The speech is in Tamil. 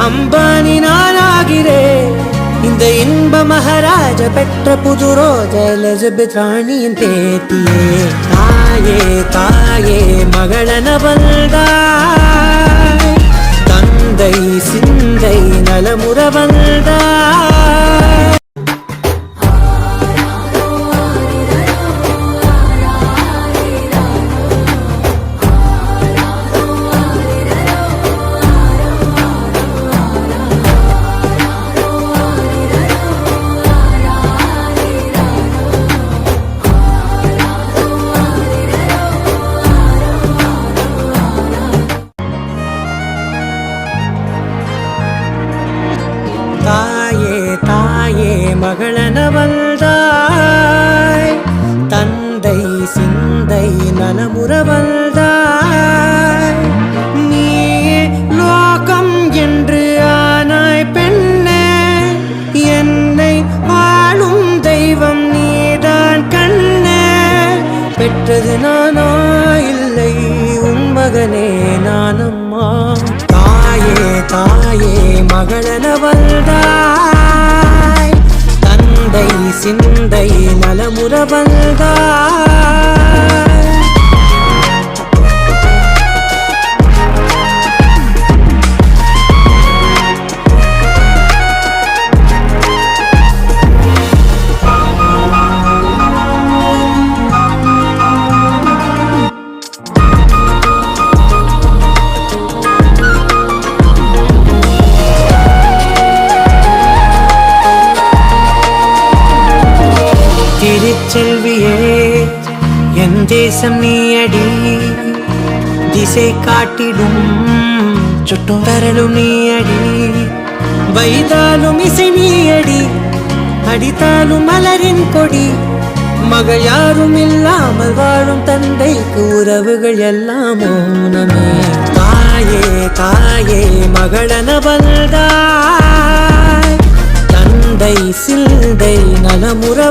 அம்பானி நானாகிறேன். இந்த இன்ப மகாராஜ பெற்ற புது ரோஜ எலிசபெத் ராணியின் பேத்தியே. தாயே தாயே மகளன வந்தாய், தந்தை சிந்தை நலமுற வந்தாய். தாயே தாயே மகளன வந்தாய், தந்தை சிந்தை நலமுற வந்தாய். நீயே லோகம் என்று ஆனாய் பெண்ணே, என்னை ஆளும் தெய்வம் நீதான் கண்ணே. பெற்றது நானா இல்லை உன் மகனே நானம்மா. தாயே தாயே மகளன வந்தாய், தந்தை சிந்தை நலமுற வந்தாய். திருச்செல்வியே என் தேசம் நீயடி, திசை காட்டிடும் சுட்டும் வரலும் நீயடி. வைத்தாலும் இசை நீயடி, அடித்தாலும் மலரின் கொடி. மகள் யாரும் இல்லாமல் வாழும் தந்தைக்கு உறவுகள் எல்லாம் மௌனமே. தாயே தாயே மகளன வந்தாய், தந்தை சிந்தை நலமுற